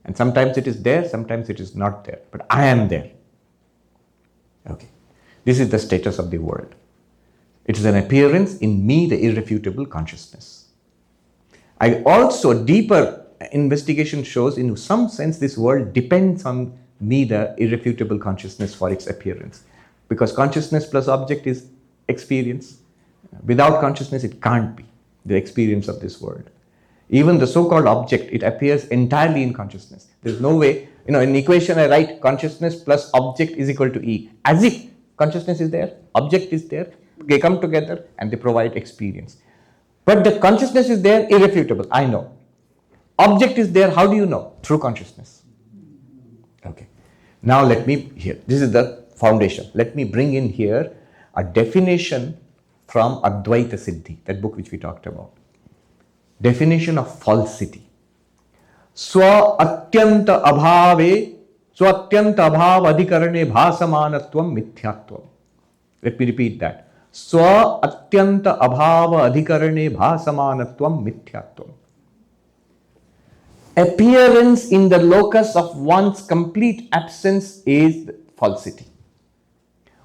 And sometimes it is there, sometimes it is not there. But I am there. Okay. This is the status of the world. It is an appearance in me, the irrefutable consciousness. I also, deeper investigation shows, in some sense, this world depends on me, the irrefutable consciousness, for its appearance. Because consciousness plus object is experience. Without consciousness, it can't be the experience of this world. Even the so-called object, it appears entirely in consciousness. There's no way, in an equation I write consciousness plus object is equal to E. As if consciousness is there, object is there, they come together and they provide experience. But the consciousness is there, irrefutable, I know. Object is there, how do you know? Through consciousness. Okay. Now let me, here, this is the foundation. Let me bring in here a definition from Advaita Siddhi, that book which we talked about. Definition of falsity. Swa atyanta abhave, swa atyanta abhav adhikarane bhasamanatvam mithyatvam. Let me repeat that. Swa atyanta abhava adhikarane bhasamanatvam mithyatvam. Appearance in the locus of one's complete absence is falsity.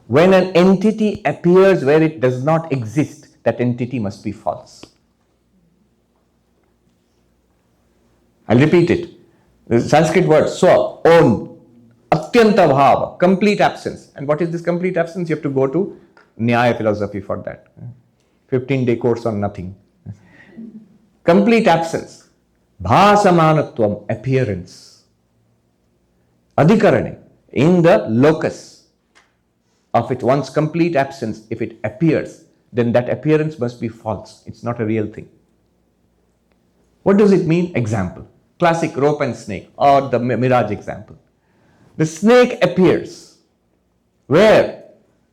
When an entity appears where it does not exist, that entity must be false. I'll repeat it. The Sanskrit word swa, own. Atyanta bhava, complete absence. And what is this complete absence? You have to go to Nyaya philosophy for that. 15-day course on nothing. Complete absence. Bhasamanatvam, appearance. Adhikarane, in the locus of it, one's complete absence, if it appears, then that appearance must be false. It's not a real thing. What does it mean? Example. Classic rope and snake, or the mirage example. The snake appears. Where?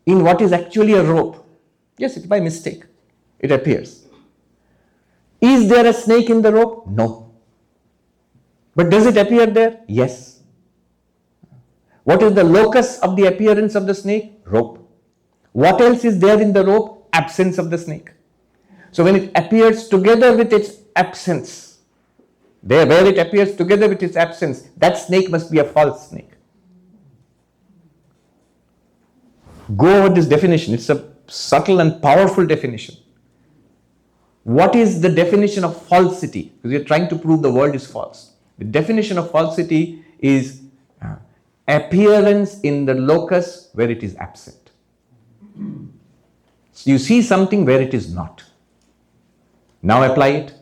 In what is actually a rope. Yes, it's by mistake. It appears. Is there a snake in the rope? No. But does it appear there? Yes. What is the locus of the appearance of the snake? Rope. What else is there in the rope? Absence of the snake. So when it appears together with its absence, there where it appears together with its absence, that snake must be a false snake. Go over this definition. It's a subtle and powerful definition. What is the definition of falsity? Because you're trying to prove the world is false. The definition of falsity is appearance in the locus where it is absent. So you see something where it is not. Now apply it.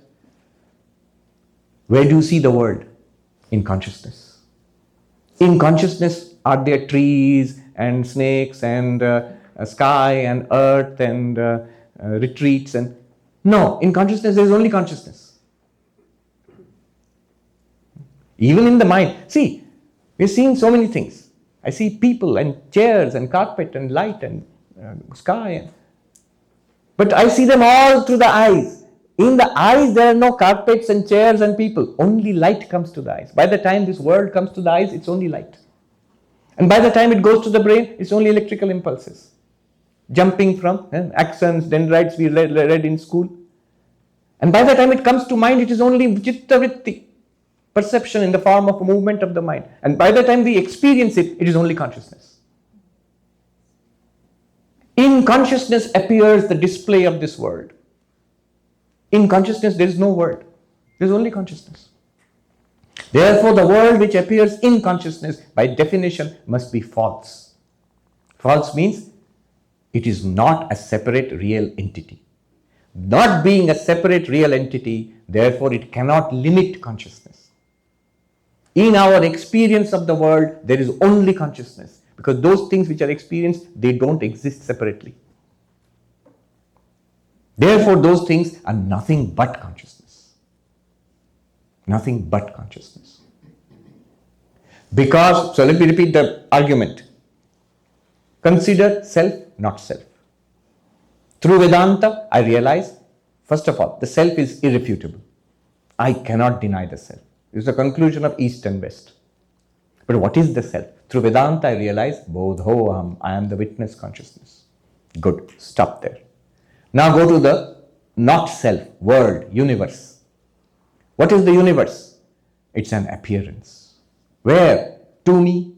Where do you see the world? In consciousness. In consciousness, are there trees and snakes and sky and earth and retreats? And no, in consciousness there is only consciousness. Even in the mind. See, we're seeing so many things. I see people and chairs and carpet and light and sky. But I see them all through the eyes. In the eyes, there are no carpets and chairs and people. Only light comes to the eyes. By the time this world comes to the eyes, it's only light. And by the time it goes to the brain, it's only electrical impulses. Jumping from axons, dendrites we read in school. And by the time it comes to mind, it is only chitta vritti, perception in the form of a movement of the mind. And by the time we experience it, it is only consciousness. In consciousness appears the display of this world. In consciousness, there is no world. There is only consciousness. Therefore, the world which appears in consciousness, by definition, must be false. False means it is not a separate real entity. Not being a separate real entity, therefore, it cannot limit consciousness. In our experience of the world, there is only consciousness. Because those things which are experienced, they don't exist separately. Therefore, those things are nothing but consciousness. Nothing but consciousness. Because, so let me repeat the argument. Consider self, not self. Through Vedanta, I realize, first of all, the self is irrefutable. I cannot deny the self. This is the conclusion of East and West. But what is the self? Through Vedanta, I realize, Bodhoham, I am the witness consciousness. Good, stop there. Now go to the not self, world, universe. What is the universe? It's an appearance. Where? To me,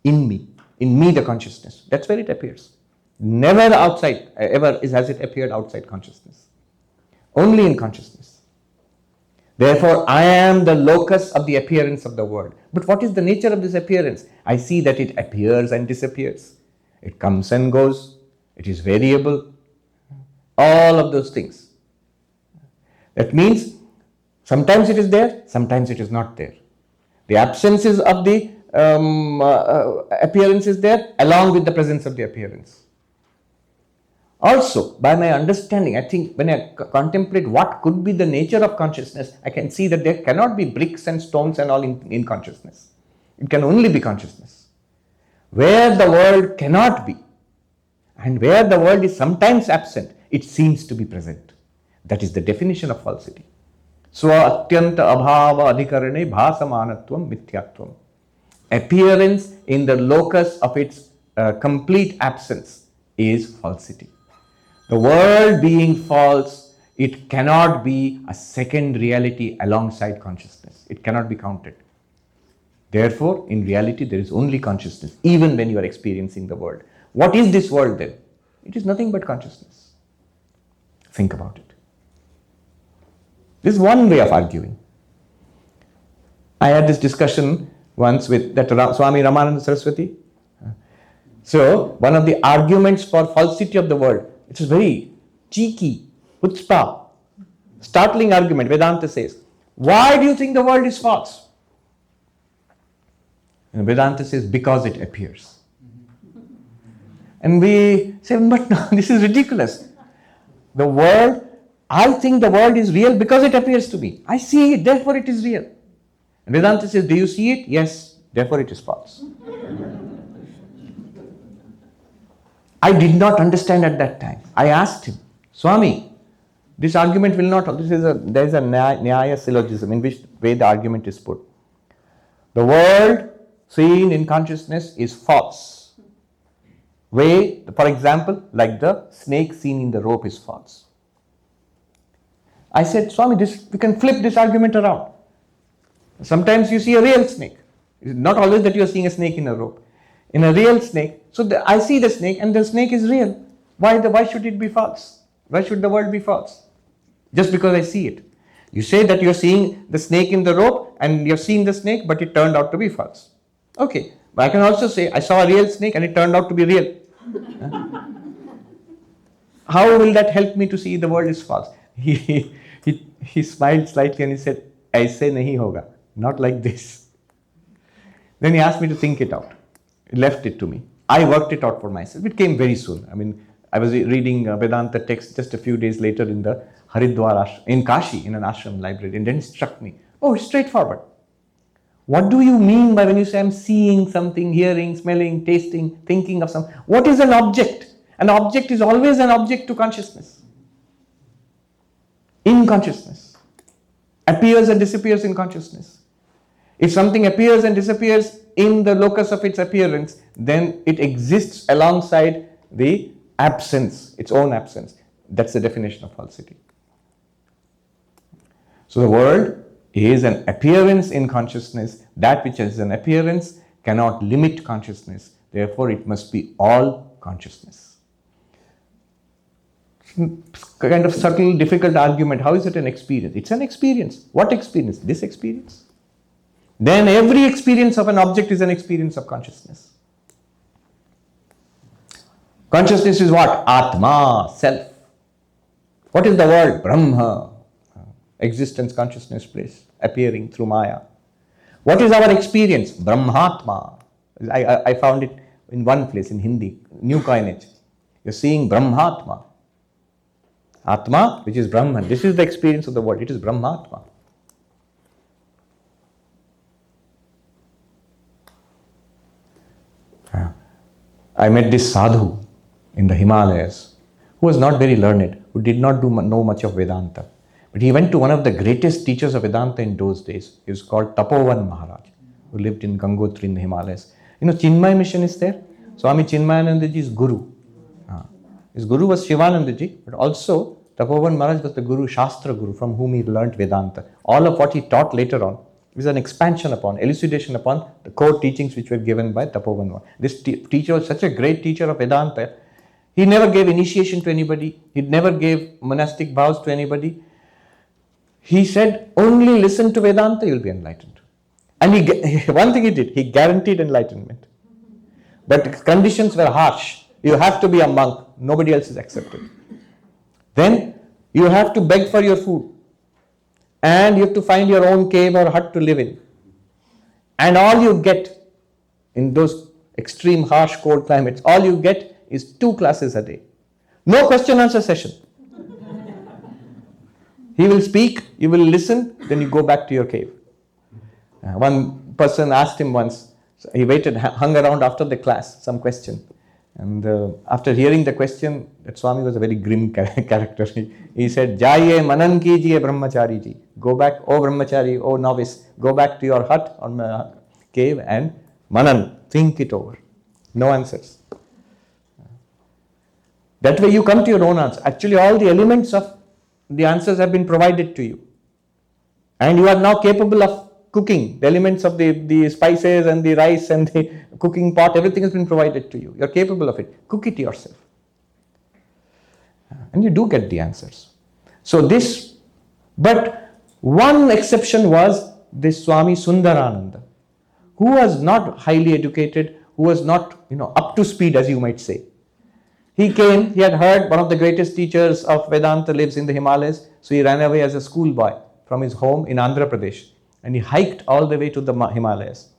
in me the consciousness. That's where it appears. Never outside, ever has it appeared outside consciousness. Only in consciousness. Therefore, I am the locus of the appearance of the world. But what is the nature of this appearance? I see that it appears and disappears. It comes and goes. It is variable. All of those things. That means sometimes it is there, sometimes it is not there. The absences of the appearance is there along with the presence of the appearance. Also, by my understanding, I think when I contemplate what could be the nature of consciousness, I can see that there cannot be bricks and stones and all in consciousness. It can only be consciousness. Where the world cannot be and where the world is sometimes absent, it seems to be present. That is the definition of falsity. Swa atyanta abhava adhikarane bhasamanatvam mithyatvam. Appearance in the locus of its complete absence is falsity. The world being false, it cannot be a second reality alongside consciousness. It cannot be counted. Therefore, in reality, there is only consciousness, even when you are experiencing the world. What is this world then? It is nothing but consciousness. Think about it. This is one way of arguing. I had this discussion once with that Swami Ramananda Saraswati. So, one of the arguments for falsity of the world, it is very cheeky, chutzpah, startling argument. Vedanta says, why do you think the world is false? And Vedanta says, because it appears. And we say, but no, this is ridiculous. The world, I think the world is real because it appears to me. I see it, therefore it is real. And Vedanta says, do you see it? Yes, therefore it is false. I did not understand at that time. I asked him, Swami, this argument will not, there is a Nyaya syllogism in which way the argument is put. The world seen in consciousness is false. Way, for example, like the snake seen in the rope is false. I said, Swami, we can flip this argument around. Sometimes you see a real snake. It's not always that you are seeing a snake in a rope. In a real snake, so I see the snake and the snake is real. Why should it be false? Why should the world be false? Just because I see it. You say that you're seeing the snake in the rope and you're seeing the snake, but it turned out to be false. Okay, but I can also say I saw a real snake and it turned out to be real. How will that help me to see the world is false? He smiled slightly and he said, "Aise nahi hoga, not like this." Then he asked me to think it out. He left it to me. I worked it out for myself. It came very soon. I was reading Vedanta text just a few days later in the Haridwar in Kashi, in an ashram library, and then it struck me. Oh, it's straightforward. What do you mean by when you say I'm seeing something, hearing, smelling, tasting, thinking of something? What is an object? An object is always an object to consciousness. In consciousness. Appears and disappears in consciousness. If something appears and disappears in the locus of its appearance, then it exists alongside the absence, its own absence. That's the definition of falsity. So the world is an appearance in consciousness. That which is an appearance cannot limit consciousness. Therefore, it must be all consciousness. Kind of subtle, difficult argument. How is it an experience? It's an experience. What experience? This experience. Then every experience of an object is an experience of consciousness. Consciousness is what? Atma, self. What is the world? Brahma. Existence, consciousness, place, appearing through Maya. What is our experience? Brahmatma. I found it in one place in Hindi, new coinage. You're seeing Brahmatma. Atma, which is Brahman. This is the experience of the world. It is Brahmatma. I met this sadhu in the Himalayas who was not very learned, who did not know much of Vedanta. But he went to one of the greatest teachers of Vedanta in those days. He was called Tapovan Maharaj, who lived in Gangotri in the Himalayas. You know, Chinmay mission is there. Swami Chinmayanandaji's guru. His guru was Shivanandaji, but also Tapovan Maharaj was the guru, Shastra guru, from whom he learnt Vedanta. All of what he taught later on is an expansion upon, elucidation upon the core teachings which were given by Tapovan Maharaj. This teacher was such a great teacher of Vedanta. He never gave initiation to anybody. He never gave monastic vows to anybody. He said, only listen to Vedanta, you'll be enlightened. And one thing he did, he guaranteed enlightenment. But conditions were harsh. You have to be a monk. Nobody else is accepted. Then you have to beg for your food. And you have to find your own cave or hut to live in. And all you get in those extreme harsh cold climates, all you get is 2 classes a day. No question answer session. He will speak, you will listen, then you go back to your cave. One person asked him once, he waited, hung around after the class, some question. And after hearing the question, that Swami was a very grim character. He said, Jaiye manan kijiye brahmachari ji. Go back, oh brahmachari, oh novice, go back to your hut or cave and manan, think it over. No answers. That way you come to your own answer. Actually, all the elements of the answers have been provided to you. And you are now capable of cooking. The elements of the spices and the rice and the cooking pot, everything has been provided to you. You are capable of it. Cook it yourself. And you do get the answers. So but one exception was this Swami Sundarananda, who was not highly educated, who was not, up to speed, as you might say. He came, he had heard one of the greatest teachers of Vedanta lives in the Himalayas, so he ran away as a schoolboy from his home in Andhra Pradesh, and he hiked all the way to the Himalayas.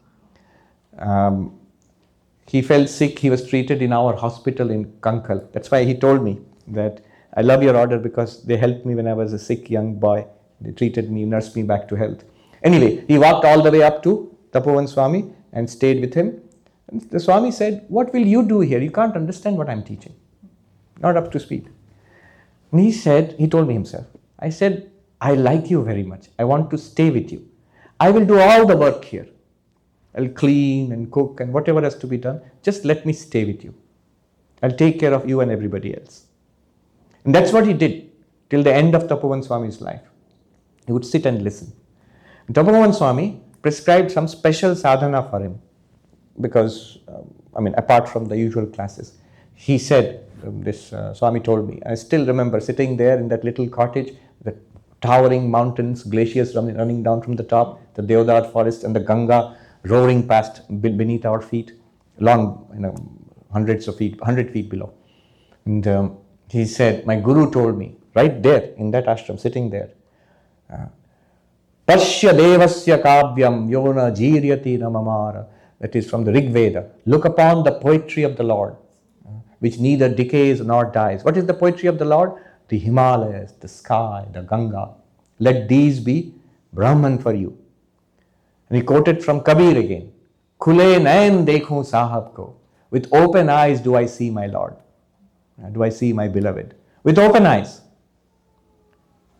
He fell sick, he was treated in our hospital in Kankal. That's why he told me that I love your order because they helped me when I was a sick young boy. They treated me, nursed me back to health. Anyway, he walked all the way up to Tapovan Swami and stayed with him. And the Swami said, "What will you do here? You can't understand what I'm teaching. Not up to speed." And he told me himself, I said, "I like you very much. I want to stay with you. I will do all the work here. I'll clean and cook and whatever has to be done. Just let me stay with you. I'll take care of you and everybody else." And that's what he did till the end of Tapovan Swami's life. He would sit and listen. And Tapovan Swami prescribed some special sadhana for him because, apart from the usual classes. He said, Swami told me, I still remember sitting there in that little cottage, the towering mountains, glaciers running down from the top, the Deodar forest and the Ganga roaring past beneath our feet, long, hundreds of feet, 100 feet below. And he said, my guru told me, right there in that ashram, sitting there, Pashya devasya kavyam yona jiryati namamara. That is from the Rig Veda. Look upon the poetry of the Lord, which neither decays nor dies. What is the poetry of the Lord? The Himalayas, the sky, the Ganga. Let these be Brahman for you. And he quoted from Kabir again. Khule nain dekho sahab ko. With open eyes do I see my Lord. Do I see my beloved? With open eyes.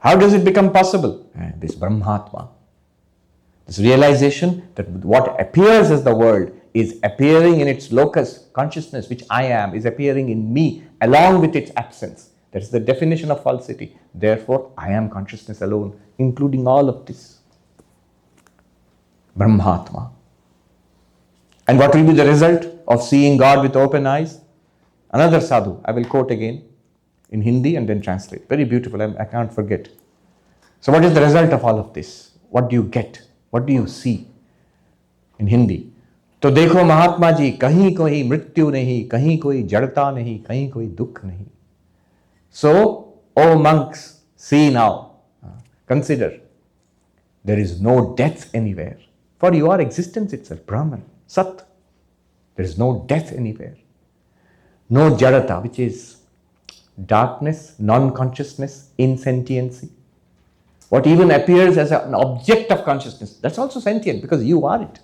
How does it become possible? This Brahmatma. This realization that what appears as the world is appearing in its locus, consciousness, which I am, is appearing in me along with its absence. That is the definition of falsity. Therefore, I am consciousness alone, including all of this. Brahmatma. And what will be the result of seeing God with open eyes? Another sadhu, I will quote again in Hindi and then translate. Very beautiful, I can't forget. So what is the result of all of this? What do you get? What do you see? In Hindi. तो देखो महात्मा जी, कहीं कोई मृत्यु नहीं, कहीं कोई जड़ता नहीं, कहीं कोई दुख नहीं. So, O monks, see now, consider, there is no death anywhere. For your existence itself, Brahman, Sat, there is no death anywhere. No jadata, which is darkness, non-consciousness, insentiency. What even appears as an object of consciousness, that's also sentient because you are it.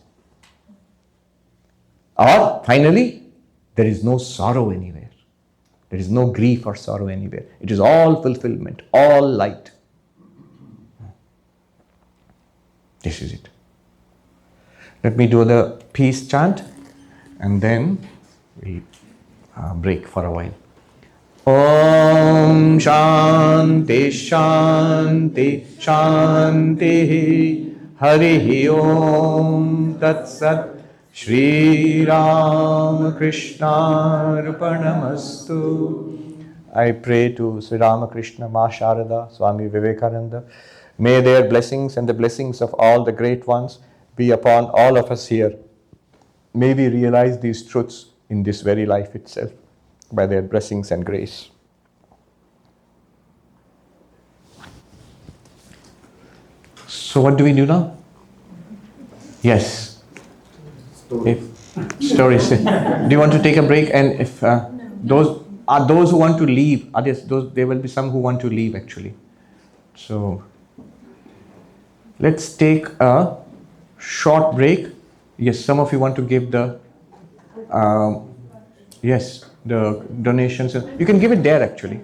Or finally, there is no sorrow anywhere. There is no grief or sorrow anywhere. It is all fulfillment, all light. This is it. Let me do the peace chant and then we break for a while. Om Shanti Shanti Shanti Harihi Om Tat Sat Shri Ramakrishna Arpanamastu. I pray to Sri Ramakrishna, Ma Sharada, Swami Vivekananda. May their blessings and the blessings of all the great ones be upon all of us here. May we realize these truths in this very life itself by their blessings and grace. So what do we do now? Yes. Stories. Do you want to take a break? And if those who want to leave, there will be some who want to leave actually. So let's take a short break. Yes, some of you want to give the the donations. You can give it there actually.